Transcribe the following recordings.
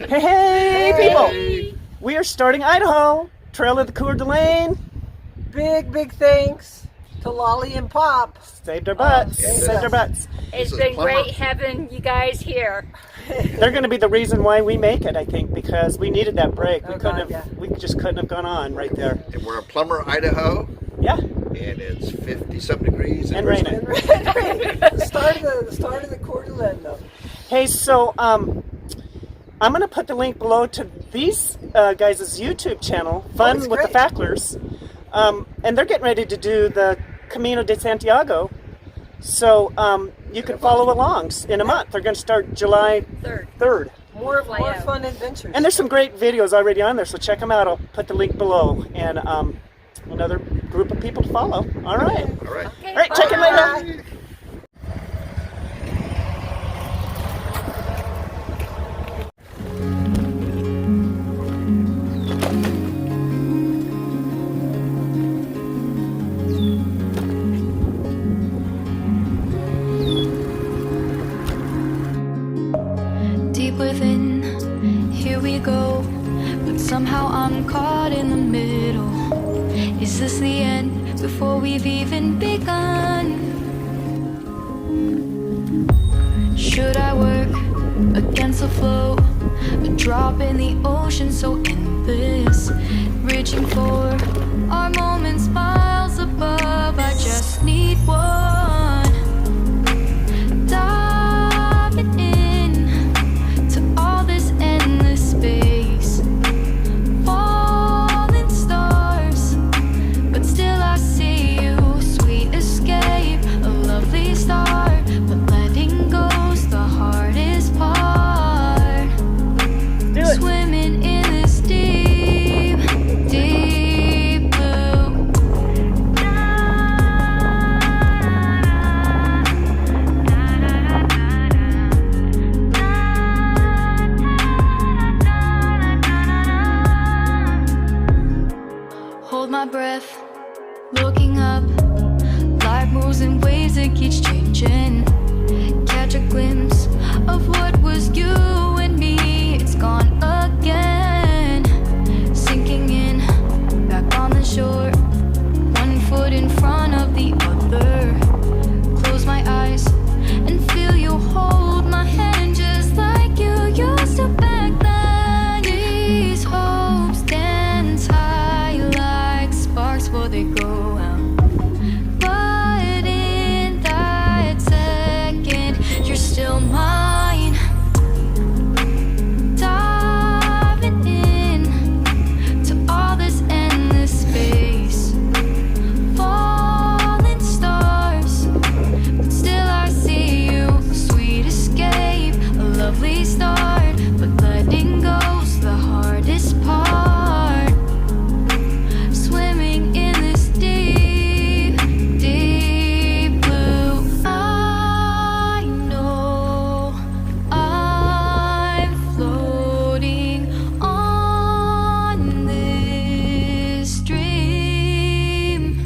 Hey, hey, people! We are starting Idaho, Trail of the Coeur d'Alene. Big thanks to Lolly and Pop. Saved our butts. Saved our butts. It's been great having you guys here. They're going to be the reason why we make it, I think, because we needed that break. We Oh, couldn't God, have. We just couldn't have gone on right there. And we're in Plummer, Idaho, Yeah, and it's 50-something degrees. and raining. The start of the Coeur d'Alene, though. Hey, so I'm going to put the link below to these guys' YouTube channel, Fun that's with the great. Facklers, and they're getting ready to do the Camino de Santiago. So you can follow along in a month. They're going to start July 3rd. More out. fun adventures. And there's some great videos already on there, so check them out. I'll put the link below. And another group of people to follow. All right. All right. Okay, All right, check in later. Deep within, here we go. But somehow I'm caught in the middle. Is this the end before we've even begun? Should I work against the flow? A drop in the ocean so endless. Reaching for our moments miles above. I just need one. Diving in to all this endless space. Falling stars, but still I see you. Sweet escape, a lovely start, but letting go's the hardest part. Do it. Swimming in this deep, deep blue. Hold my breath, looking up. Life moves in waves that keeps changing. Catch a glimpse of what was you and me. It's gone again. Sinking in, back on the shore. One foot in front of the other. Close my eyes and feel you hold my hand just like you used to back then. These hopes dance high like sparks before they go out. But in that second, you're still mine. Diving in to all this endless space. Falling stars, but still I see you. Sweet escape, a lovely start, but letting go's the hardest part. Swimming in this deep, deep blue. I know I'm floating on this dream,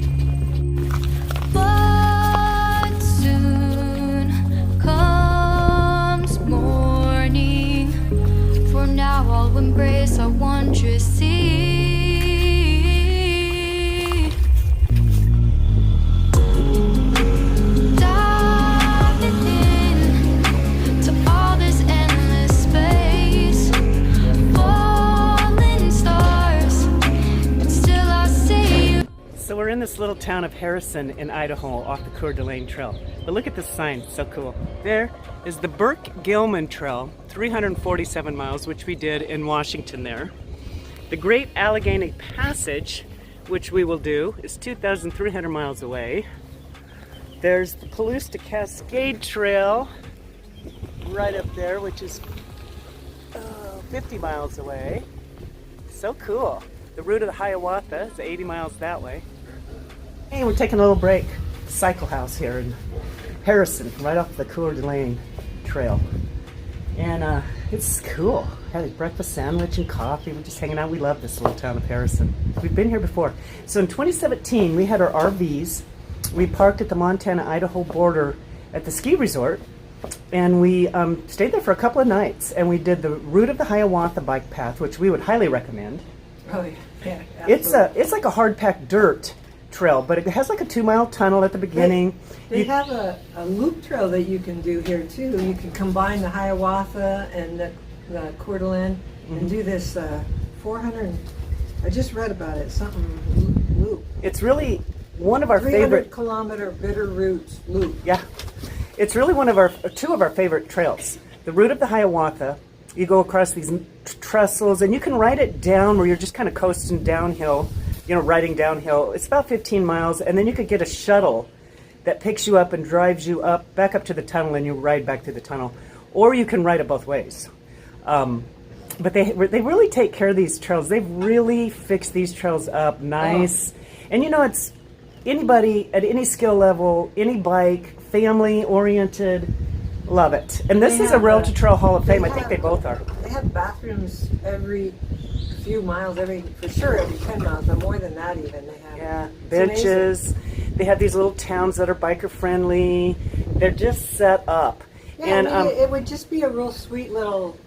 but soon comes morning. For now I'll embrace our wondrous sea. Diving in to all this endless space. Falling stars, and still I see you. So we're in this little town of Harrison in Idaho off the Coeur d'Alene Trail. But look at this sign, it's so cool. There is the Burke-Gilman Trail, 347 miles, which we did in Washington there. The Great Allegheny Passage, which we will do, is 2,300 miles away. There's the Palouse to Cascade Trail right up there, which is 50 miles away. So cool. The route of the Hiawatha is 80 miles that way. Hey, we're taking a little break. Cycle House here in Harrison, right off the Coeur d'Alene Trail. And it's cool. Had a breakfast sandwich and coffee. We're just hanging out. We love this little town of Harrison. We've been here before. So in 2017, we had our RVs. We parked at the Montana-Idaho border at the ski resort. And we stayed there for a couple of nights, and we did the route of the Hiawatha bike path, which we would highly recommend. Oh, yeah. It's like a hard-packed dirt trail, but it has like a 2-mile tunnel at the beginning. They have a loop trail that you can do here too. You can combine the Hiawatha and the Coeur d'Alene and do this 400. I just read about it. Something loop. It's really one of our 300 favorite. kilometer bitter routes loop. Yeah, it's really two of our favorite trails. The route of the Hiawatha. You go across these trestles, and you can ride it down where you're just kind of coasting downhill. Riding downhill. It's about 15 miles, and then you could get a shuttle that picks you up and drives you back up to the tunnel, and you ride back through the tunnel. Or you can ride it both ways. But they really take care of these trails. They've really fixed these trails up nice. And it's anybody at any skill level, any bike, family oriented, love it. And this is a Road to Trail Hall of Fame. I think they both are. They have bathrooms every few miles, for sure every 10 miles, but more than that even they have. Yeah, benches. They have these little towns that are biker friendly. They're just set up. Yeah, and it would just be a real sweet little,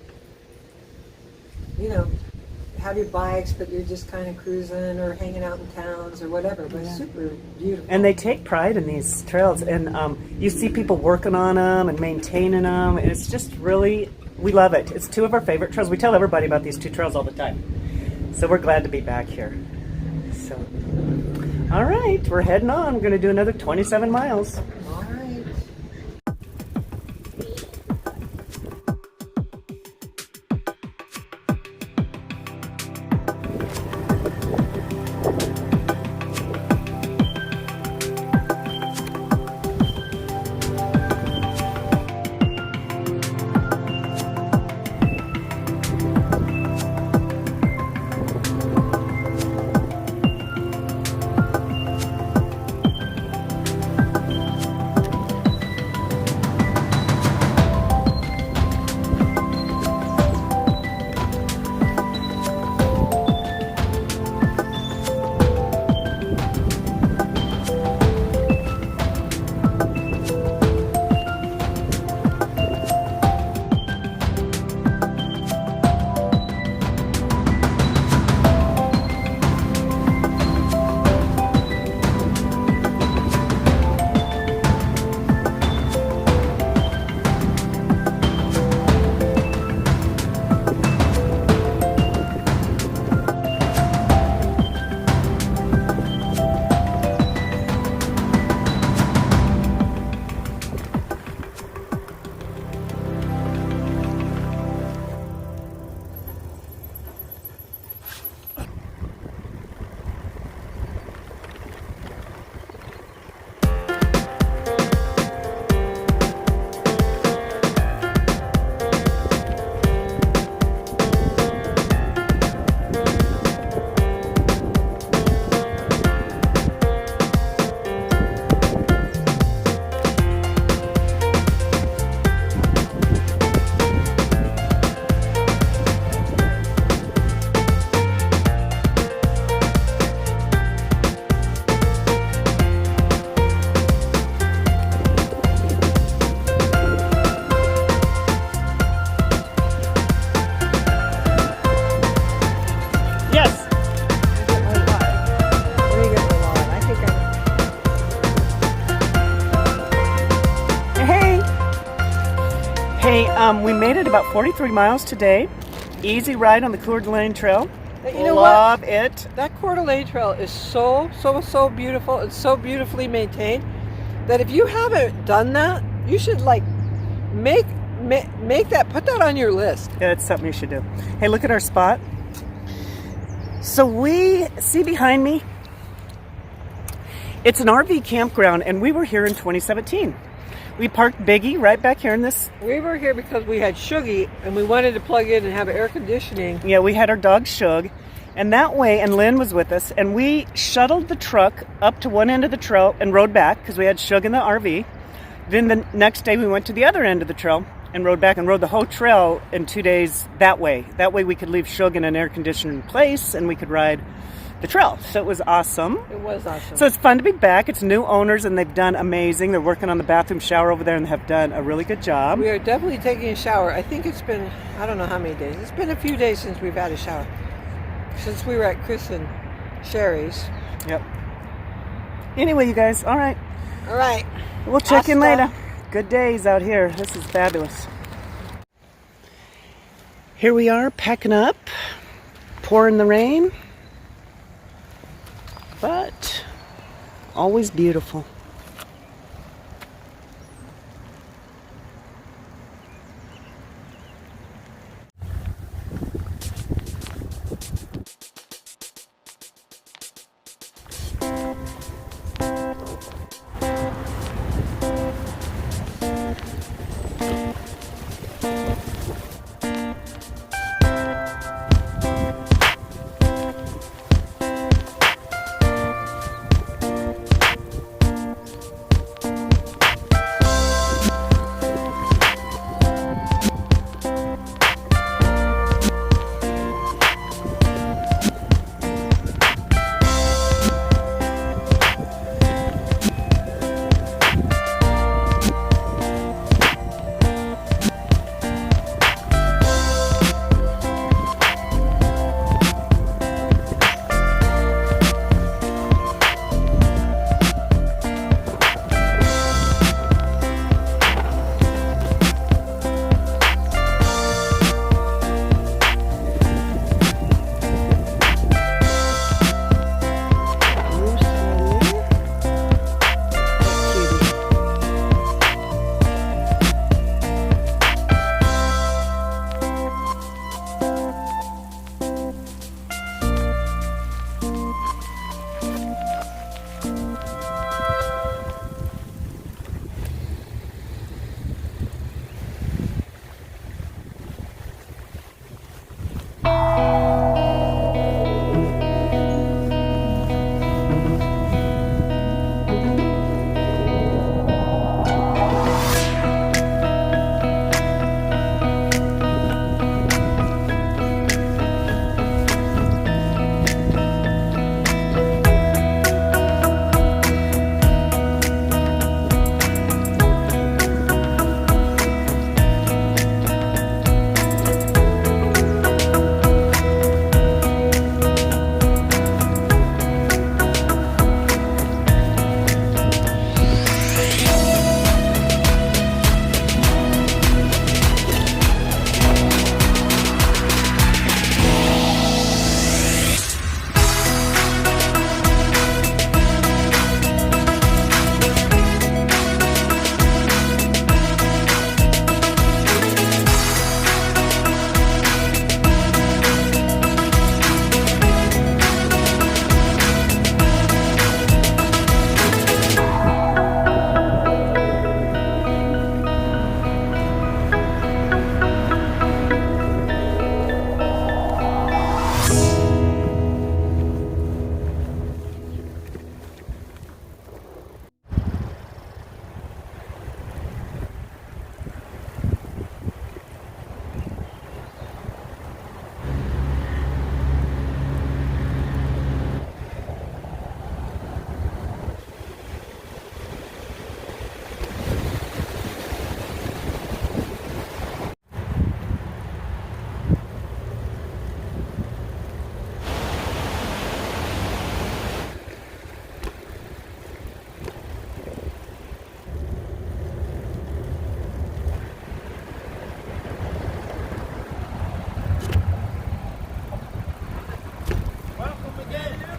have your bikes, but you're just kind of cruising or hanging out in towns or whatever, but it's super beautiful. And they take pride in these trails, and you see people working on them and maintaining them, and it's just really, we love it. It's two of our favorite trails. We tell everybody about these two trails all the time. So we're glad to be back here. So, all right, we're heading on. We're going to do another 27 miles. All right. We made it about 43 miles today. Easy ride on the Coeur d'Alene Trail. You know Love what? it. That Coeur d'Alene Trail is so beautiful and so beautifully maintained that if you haven't done that, you should make that, put that on your list. Yeah, it's something you should do. Hey, look at our spot. So we see behind me, it's an RV campground, and we were here in 2017. We parked Biggie right back here in this. We were here because we had Shuggy and we wanted to plug in and have air conditioning. Yeah, we had our dog Shug, and that way, and Lynn was with us, and we shuttled the truck up to one end of the trail and rode back because we had Shug in the RV. Then the next day we went to the other end of the trail and rode back and rode the whole trail in 2 days that way. That way we could leave Shug in an air-conditioned place and we could ride the trail. So it was awesome. It was awesome. So it's fun to be back. It's new owners and they've done amazing. They're working on the bathroom shower over there and have done a really good job. We are definitely taking a shower. I think it's been, I don't know how many days. It's been a few days since we've had a shower. Since we were at Chris and Sherry's. Yep. Anyway, you guys, all right. All right. We'll check in Hasta. later. Good days out here. This is fabulous. Here we are packing up, pouring the rain, but always beautiful.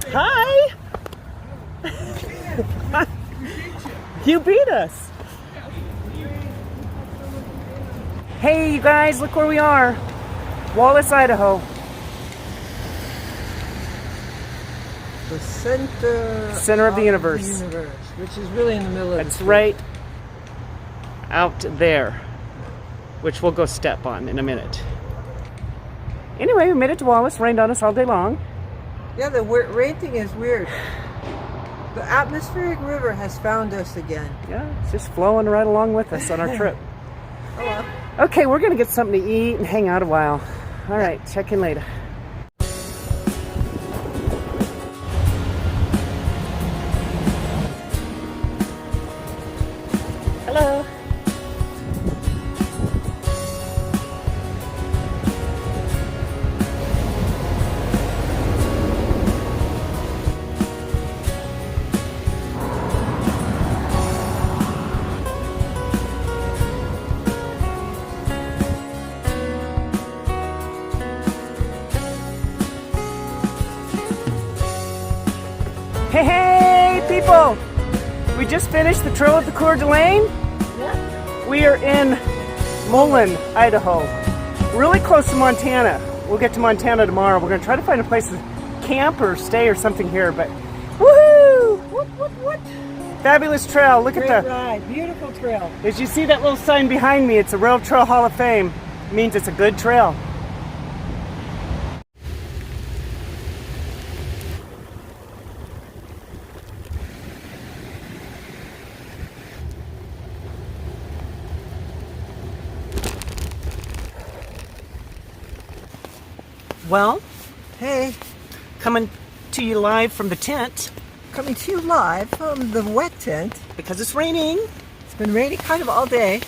Hi! You beat us! Hey, you guys, look where we are. Wallace, Idaho. The center of the universe. Which is really in the middle of It's the right out there, which we'll go step on in a minute. Anyway, we made it to Wallace. Rained on us all day long. Yeah, the rain thing is weird. The atmospheric river has found us again. Yeah, it's just flowing right along with us on our trip. Oh well. Okay, we're gonna get something to eat and hang out a while. All right, check in later. Hey, hey, people! We just finished the trail of the Coeur d'Alene. Yeah. We are in Mullen, Idaho. Really close to Montana. We'll get to Montana tomorrow. We're going to try to find a place to camp or stay or something here, but woohoo! What? Fabulous trail. Look Great at the... ride. Beautiful trail. As you see that little sign behind me, it's a Rail Trail Hall of Fame. It means it's a good trail. Well, Hey, coming to you live from the tent coming to you live from the wet tent. because it's raining. It's been raining kind of all day.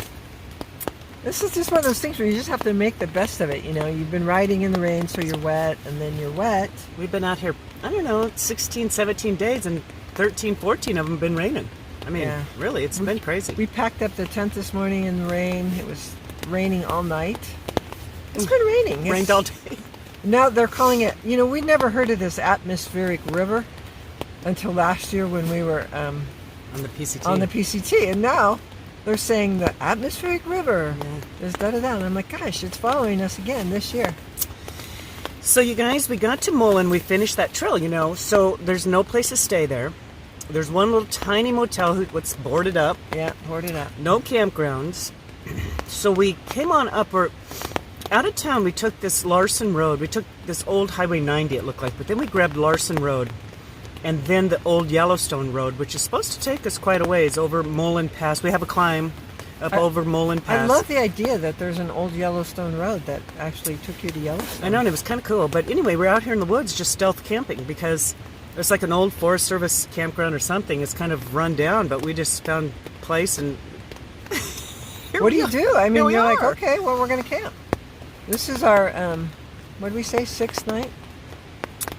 This is just one of those things where you just have to make the best of it. You know, you've been riding in the rain, so you're wet, and then you're wet. We've been out here, I don't know, 16, 17 days, and 13, 14 of them have been raining. I mean, Yeah. really, it's been crazy. We packed up the tent this morning in the rain. It was raining all night. It's been raining. It's, Rained all day. Now they're calling it, you know, we never heard of this atmospheric river until last year when we were On the PCT. on the PCT. And now they're saying the atmospheric river is da-da-da. And I'm like, gosh, it's following us again this year. So you guys, we got to Mullen, we finished that trail, you know, so there's no place to stay there. There's one little tiny motel what's boarded up, Yeah, poured it up. no campgrounds. So we came on up, or out of town, we took this Larson Road. We took this old Highway 90, it looked like, but then we grabbed Larson Road and then the old Yellowstone Road, which is supposed to take us quite a ways over Mullen Pass. We have a climb up over Mullen Pass. I love the idea that there's an old Yellowstone road that actually took you to Yellowstone. I know, and it was kind of cool. But anyway, we're out here in the woods just stealth camping because it's like an old Forest Service campground or something. It's kind of run down, but we just found a place and What do you do? I Here mean, we you're like, are. okay, well, we're going to camp. This is our, what did we say, sixth night?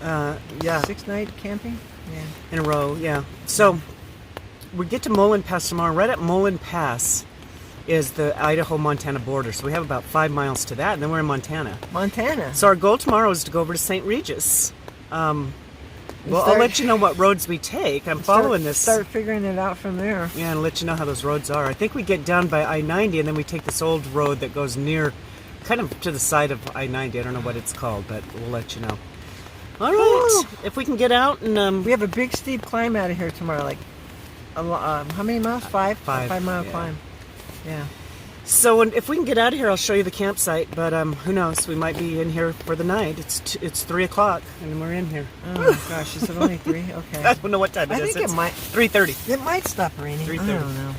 yeah, Sixth night camping? Yeah. in a row, yeah. So we get to Mullen Pass tomorrow. Right at Mullen Pass is the Idaho-Montana border. So we have about 5 miles to that, and then we're in Montana. Montana. So our goal tomorrow is to go over to St. Regis. Well, I'll start- let you know what roads we take. I'm following this. Start figuring it out from there. Yeah, and let you know how those roads are. I think we get down by I-90, and then we take this old road that goes near, kind of to the side of I-90. I don't know what it's called, but we'll let you know. All right, if we can get out and We have a big steep climb out of here tomorrow, like, how many miles? Five? Five, 5 mile yeah. climb. Yeah. so if we can get out of here, I'll show you the campsite. But who knows? We might be in here for the night. It's 3 o'clock, and we're in here. Oh, gosh, is it only 3? Okay. I don't know what time it I is. think It's it might. 3:30. It might stop raining. I 3:30. don't know.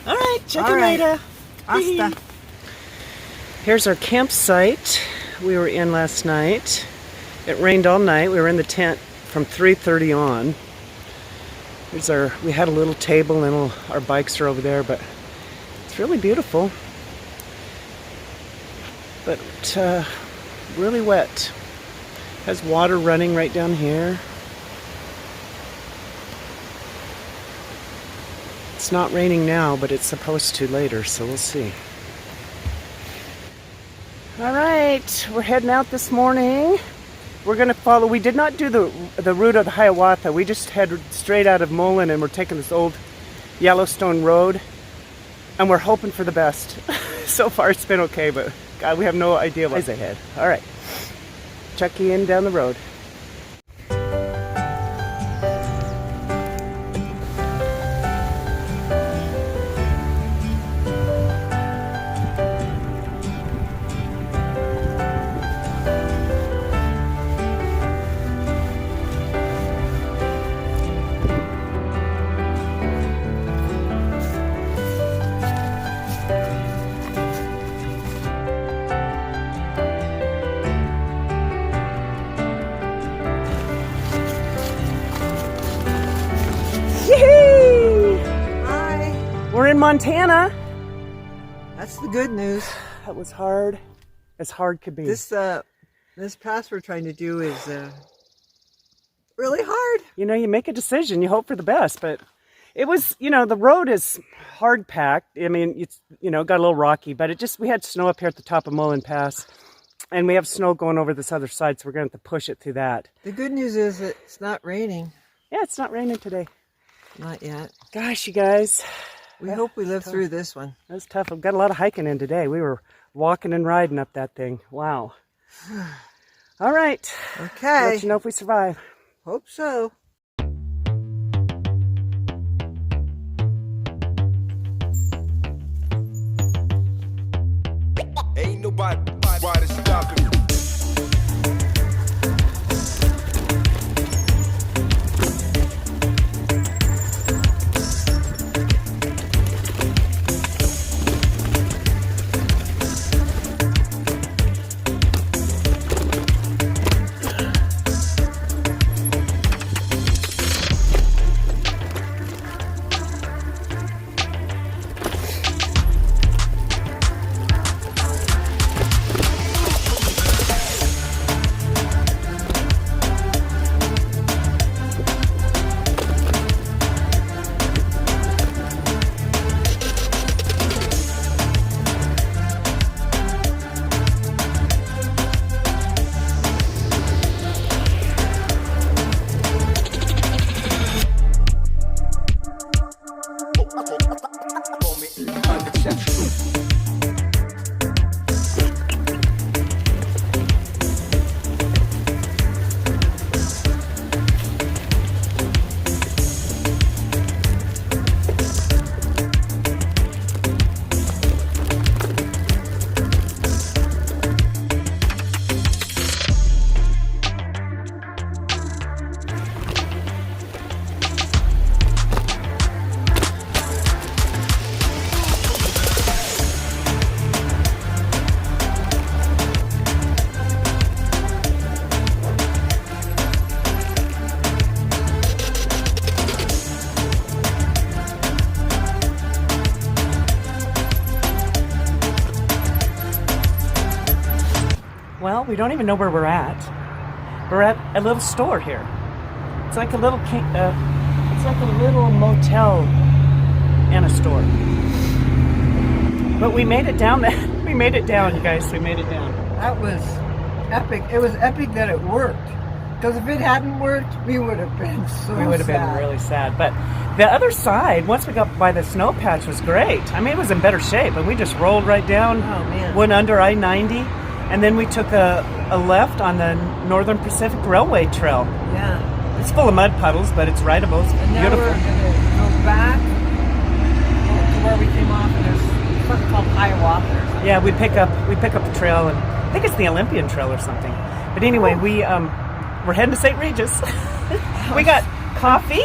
All right, check All you right. later. Hasta. Here's our campsite we were in last night. It rained all night. We were in the tent from 3:30 on. We had a little table and our bikes are over there, but it's really beautiful. But really wet. Has water running right down here. It's not raining now, but it's supposed to later, so we'll see. All right, we're heading out this morning. We're gonna follow, we did not do the route of the Hiawatha. We just headed straight out of Mullen and we're taking this old Yellowstone road and we're hoping for the best. So far it's been okay, but God, we have no idea what's ahead. All right, check you in down the road. Yee! Hi. We're in Montana. That's the good news. That was hard, as hard could be. This pass we're trying to do is really hard. You know, you make a decision, you hope for the best, but it was, you know, the road is hard packed. I mean, it's, you know, got a little rocky, but we had snow up here at the top of Mullen Pass, and we have snow going over this other side, so we're going to have to push it through that. The good news is it's not raining. Yeah, it's not raining today. Not yet. Gosh, you guys. We hope we live through this one. That was tough. We've got a lot of hiking in today. We were walking and riding up that thing. Wow. All right. Okay. Let you know if we survive. Hope so. Ain't nobody stopping me. Well, we don't even know where we're at. We're at a little store here. It's like a little, it's like a little motel and a store. But we made it down there. We made it down, you guys. We made it down. That was epic. It was epic that it worked. Because if it hadn't worked, we would have been so We would have been sad. really sad. But the other side, once we got by the snow patch, was great. I mean, it was in better shape, and we just rolled right down, Oh, man. went under I-90, and then we took a left on the Northern Pacific Railway Trail. Yeah. It's full of mud puddles, but it's rideable. It's And now beautiful. we're going to go back to where we came off, and there's something called Hiawatha or something. Yeah, we pick up a trail, and I think it's the Olympian Trail or something. But anyway, we're heading to St. Regis. We got coffee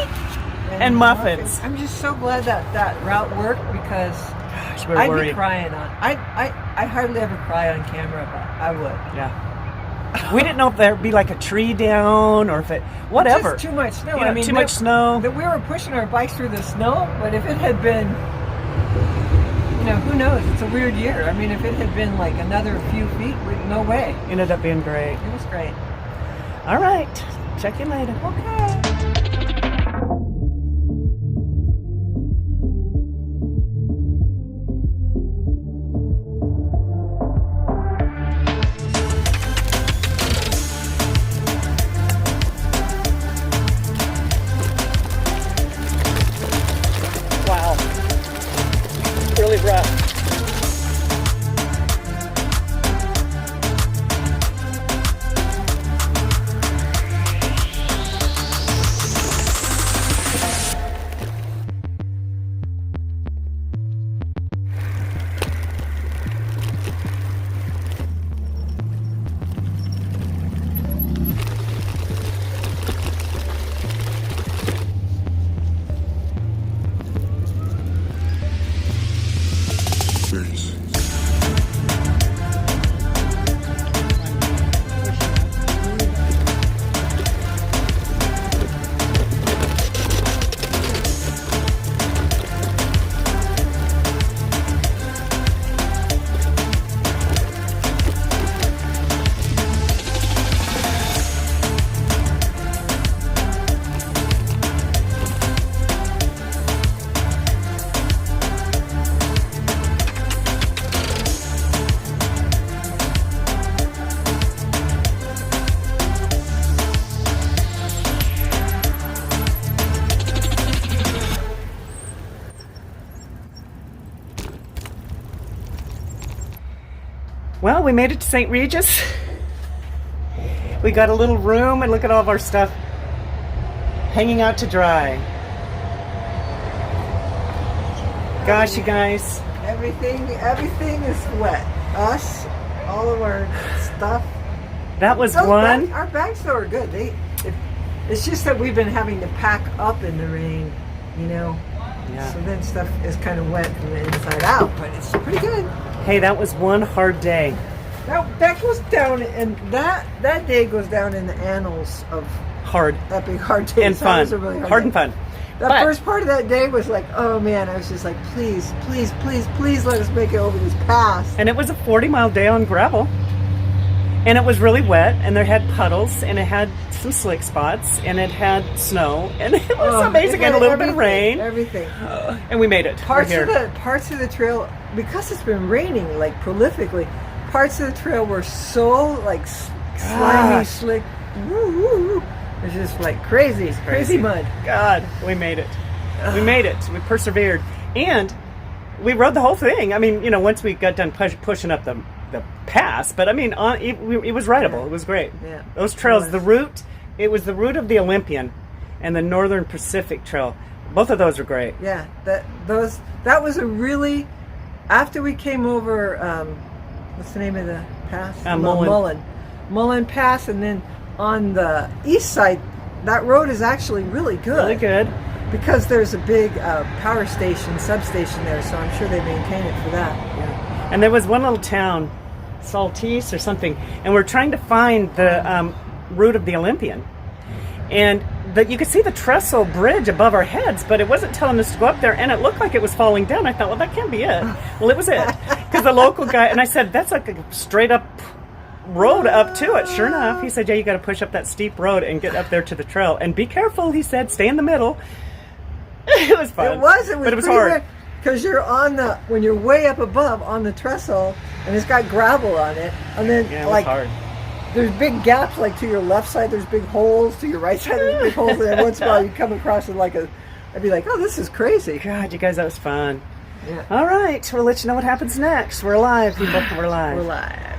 and muffins. I'm just so glad that route worked because Gosh, we're I'd worried. be crying on. I hardly ever cry on camera, but I would. Yeah. We didn't know if there'd be like a tree down or if it whatever. Just too much snow. You know, I mean, too much snow. That we were pushing our bikes through the snow, but if it had been, who knows? It's a weird year. I mean, if it had been like another few feet, no way. Ended up being great. It was great. All right. Check in later. Okay. Wow. Really rough. Well, we made it to St. Regis. We got a little room, and look at all of our stuff hanging out to dry. Gosh, you guys. Everything is wet. Us, all of our stuff. That was Those one. Our bags though are good. It's just that we've been having to pack up in the rain, you know. Yeah. So then stuff is kind of wet from the inside out, but it's pretty good. Hey, that was one hard day. That goes down, and that day goes down in the annals of Hard epic hard days. and That fun. was a really Hard day. and fun. That But- first part of that day was like, oh man, I was just like, please, please, please, please let us make it over this pass. And it was a 40-mile day on gravel. And it was really wet, and there had puddles, and it had some slick spots, and it had snow, and it was Oh, amazing, it and a had little bit of rain. Everything. And we made it. Parts We're of here. the trail, because it's been raining like prolifically, parts of the trail were so like slimy, Gosh. slick. Woo, woo, woo. It's just like crazy, crazy mud. God, we made it. We made it. We persevered. And we rode the whole thing. I mean, you know, once we got done pushing up the pass, but I mean, it was rideable. It was great. Yeah. Those trails, It the route, it was the route of the Olympian and the Northern Pacific Trail. Both of those are great. Yeah, that was a really, after we came over, what's the name of the pass? Mullen Pass, and then on the east side, that road is actually really good. Really good. Because there's a big power station, substation there, so I'm sure they maintain it for that. Yeah. And there was one little town, Saltese or something, and we're trying to find the route of the Olympian. And you could see the trestle bridge above our heads, but it wasn't telling us to go up there, and it looked like it was falling down. I thought, well, that can't be it. Well, it was it. Because the local guy, and I said, that's like a straight up road up to it. Sure enough, he said, yeah, you got to push up that steep road and get up there to the trail. And be careful, he said, stay in the middle. It was fun. It was but it was pretty hard. because you're when you're way up above on the trestle, and it's got gravel on it, and then Yeah, it was like hard. there's big gaps, like to your left side there's big holes, to your right side there's big holes, and then once in a while you come across it I'd be like, oh, this is crazy. God, you guys, that was fun. Yeah. All right, we'll let you know what happens next. We're alive, people. We're alive. We're live.